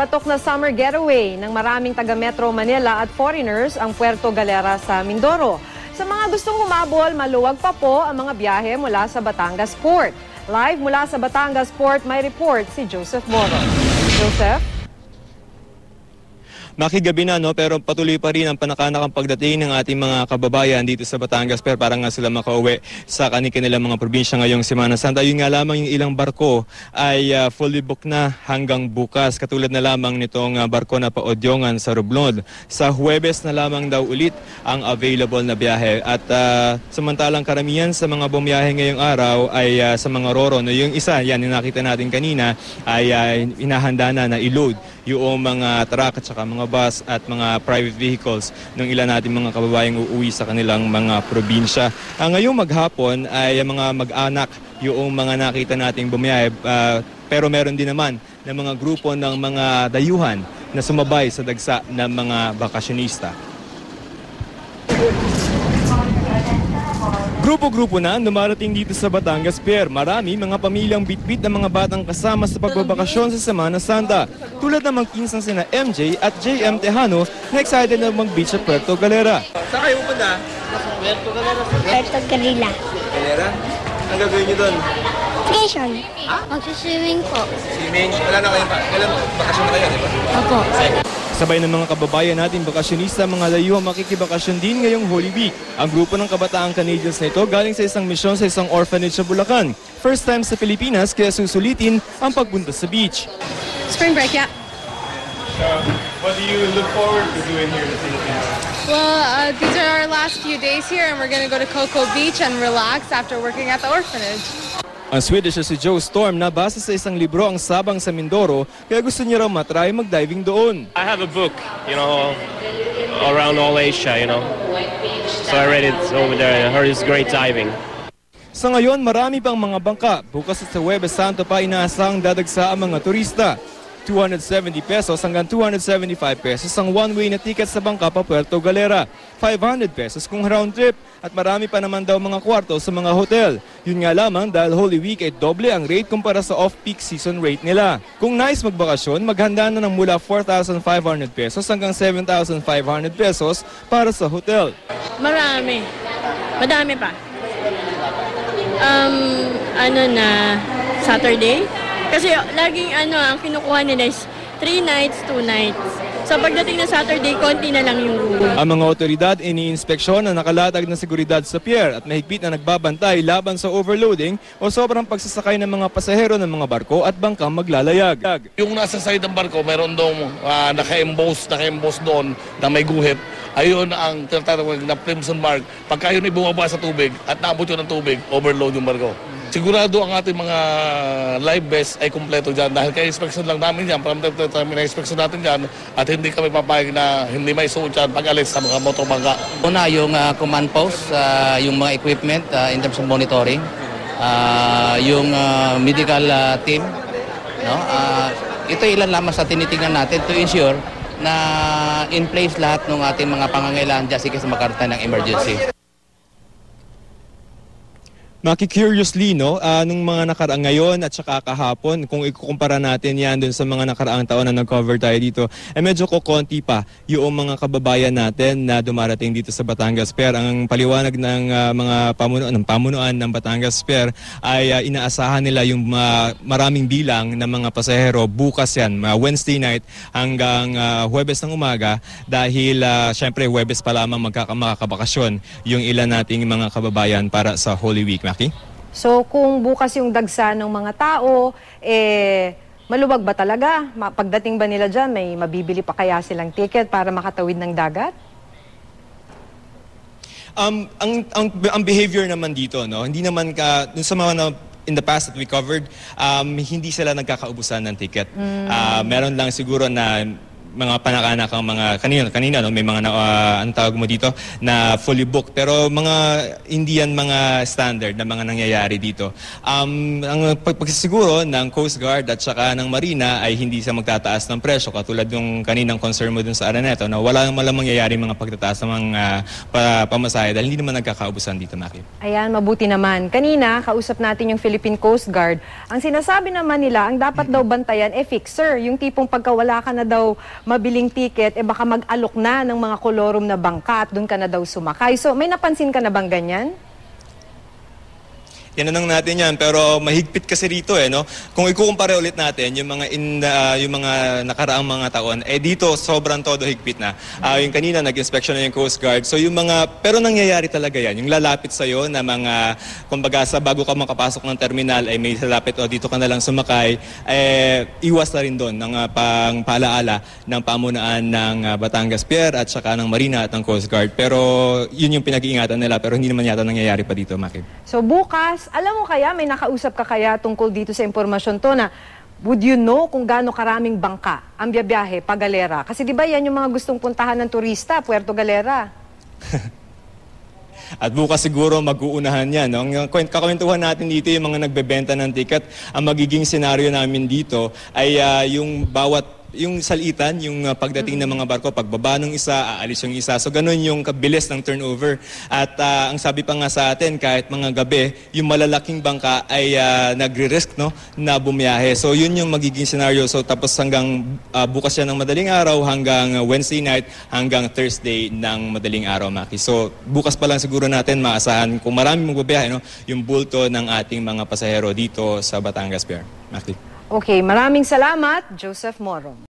Patok na summer getaway ng maraming taga-Metro Manila at foreigners ang Puerto Galera sa Mindoro. Sa mga gustong humabol, maluwag pa po ang mga biyahe mula sa Batangas Port. Live mula sa Batangas Port, may report si Joseph Moro. Joseph? Makigabi na, no? Pero patuloy pa rin ang panakanakang pagdating ng ating mga kababayan dito sa Batangas. Pero parang nga sila makauwi sa kanilang mga probinsya ngayong Semana Santa. Yun nga lamang yung ilang barko ay fully booked na hanggang bukas. Katulad na lamang nitong barko na pa-Odyongan sa Romblon. Sa Huwebes na lamang daw ulit ang available na biyahe. At samantalang karamihan sa mga bumiyahe ngayong araw ay sa mga Roro. No? Yung isa, yan yung nakita natin kanina, ay hinahanda na i-load yung mga truck at saka mga bus at mga private vehicles ng ilan natin mga kababayang uuwi sa kanilang mga probinsya. Ngayong maghapon ay mga mag-anak yung mga nakita nating bumiyahe, pero meron din naman ng mga grupo ng mga dayuhan na sumabay sa dagsa ng mga bakasyonista. Grupo-grupo na dumarating dito sa Batangas Pier. Marami mga pamilyang bitbit ng mga batang kasama sa pagbabakasyon sa Semana Santa. Tulad ng magpinsang sina MJ at JM Tejano na excited na mag-beach sa Puerto Galera. Saan kayo pupunta? Puerto Galera. Galera? Ang gagawin niyo doon? Vacation. Ha? Magsiswimming po. Swimming? Wala na kayo pa? Kailan bakasyon na kayo, di ba? Opo. Sabay ng mga kababayan natin bakasyonista, mga dayuhang makikibakasyon din ngayong Holy Week. Ang grupo ng kabataang Canadians na ito galing sa isang misyon sa isang orphanage sa Bulacan. First time sa Pilipinas kaya susulitin ang pagpunta sa beach. Spring break, yeah. What do you look forward to doing here in the Philippines? Well, these are our last few days here, and we're going to go to Coco Beach and relax after working at the orphanage. Ang Swedish na si Joe Storm na base sa isang libro ang sabang sa Mindoro kaya gusto niya raw matry mag-diving doon. I have a book, around all Asia, So I read it over there. I heard it's great diving. Sa ngayon, marami pang mga bangka. Bukas at sa Huwebes Santo pa inaasahang dadagsa ang mga turista. 270 pesos hanggang 275 pesos ang one-way na ticket sa bangka pa Puerto Galera. 500 pesos kung round trip. At marami pa naman daw mga kwarto sa mga hotel. Yun nga lamang dahil Holy Week ay doble ang rate kumpara sa off-peak season rate nila. Kung nais magbakasyon, maghanda na ng mula 4,500 pesos hanggang 7,500 pesos para sa hotel. Marami. Madami pa. Saturday? Kasi laging ang kinukuha nila is 3 nights, 2 nights. So pagdating na Saturday, konti na lang yung room. Ang mga otoridad iniinspeksyon ang nakalatag na seguridad sa pier at mahigpit na nagbabantay laban sa overloading o sobrang pagsasakay ng mga pasahero ng mga barko at bangkang maglalayag. Yung nasa side ng barko, mayroon doon naka-emboss doon na may guhit. Ayun ang tinatawag na Crimson Mark. Pagka yun ay bumaba sa tubig at naabot yun ng tubig, overload yung barko. Sigurado ang ating mga live vest ay kumpleto dyan dahil kaya inspection lang namin dyan, from time to time na-inspection natin dyan at hindi kami papayag na hindi may suot dyan pag-alis sa mga motobangka. Una yung command post, yung mga equipment in terms of monitoring, yung medical team. No? Ito ilan lamang sa tinitingnan natin to ensure na in place lahat ng ating mga pangangailangan dyan kasi magkaroon ng emergency. Curiously, no, nung mga nakaraang ngayon at saka kahapon, kung ikukumpara natin yan dun sa mga nakaraang taon na nag-cover tayo dito, medyo kukonti pa yung mga kababayan natin na dumarating dito sa Batangas Pier. Ang paliwanag ng mga pamunuan ng Batangas Pier ay inaasahan nila yung maraming bilang ng mga pasahero bukas yan, Wednesday night hanggang Huwebes ng umaga dahil syempre Huwebes pa lamang makakabakasyon yung ilan nating mga kababayan para sa Holy Week. So kung bukas yung dagsa ng mga tao, maluwag ba talaga? Pagdating ba nila dyan, may mabibili pa kaya silang ticket para makatawid ng dagat? Ang behavior naman dito, no, hindi naman sa mga in the past that we covered, hindi sila nagkakaubusan ng ticket. Meron lang siguro na mga panakanakang mga kanina no, may mga ang tawag mo dito na fully booked, pero mga hindi yan mga standard na mga nangyayari dito. Ang pagsisiguro ng Coast Guard at saka ng Marina ay hindi sa magtataas ng presyo katulad yung kaninang concern mo dun sa Araneta na wala naman mangyayari mga pagtataas ng mga pamasahe dahil hindi naman nagkakaubusan dito, Maki. Ayan, mabuti naman. Kanina, kausap natin yung Philippine Coast Guard. Ang sinasabi naman nila, ang dapat daw bantayan fixer. Yung tipong pagka wala ka na daw mabiling ticket, baka mag-alok na ng mga kolorum na bangka at doon ka na daw sumakay. So, may napansin ka na bang ganyan? Tinanong natin yan, pero mahigpit kasi rito no. Kung ikukumpare ulit natin yung mga yung mga nakaraang mga taon, dito sobrang todo higpit na. Yung kanina nag-inspection na yung Coast Guard. So yung pero nangyayari talaga yan. Yung lalapit sa iyo na mga kumbaga sa bago ka makapasok ng terminal ay may lalapit dito ka na lang sumakay, iwas na rin doon ng pangpaalaala ng pamunuan ng Batangas Pier at saka ng Marina at ng Coast Guard. Pero yun yung pinag-iingatan nila, pero hindi naman yata nangyayari pa dito, Maki. So bukas, alam mo kaya, may nakausap ka kaya tungkol dito sa impormasyon to na would you know kung gaano karaming bangka ang biyabiyahe pa Galera? Kasi di ba yan yung mga gustong puntahan ng turista, Puerto Galera? At bukas siguro mag-uunahan yan. No? Ang kakwentuhan natin dito yung mga nagbebenta ng ticket. Ang magiging senaryo namin dito ay yung salitan, yung pagdating ng mga barko, pagbaba ng isa, aalis yung isa. So ganun yung kabilis ng turnover. At ang sabi pa nga sa atin, kahit mga gabi, yung malalaking bangka ay nagre-risk na bumiyahe. So yun yung magiging scenario. So tapos hanggang bukas yan ng madaling araw, hanggang Wednesday night, hanggang Thursday ng madaling araw, Maki. So bukas pa lang siguro natin maasahan kung maraming magbabiyahe, yung bulto ng ating mga pasahero dito sa Batangas Pier, Maki. Okay, maraming salamat, Joseph Moro.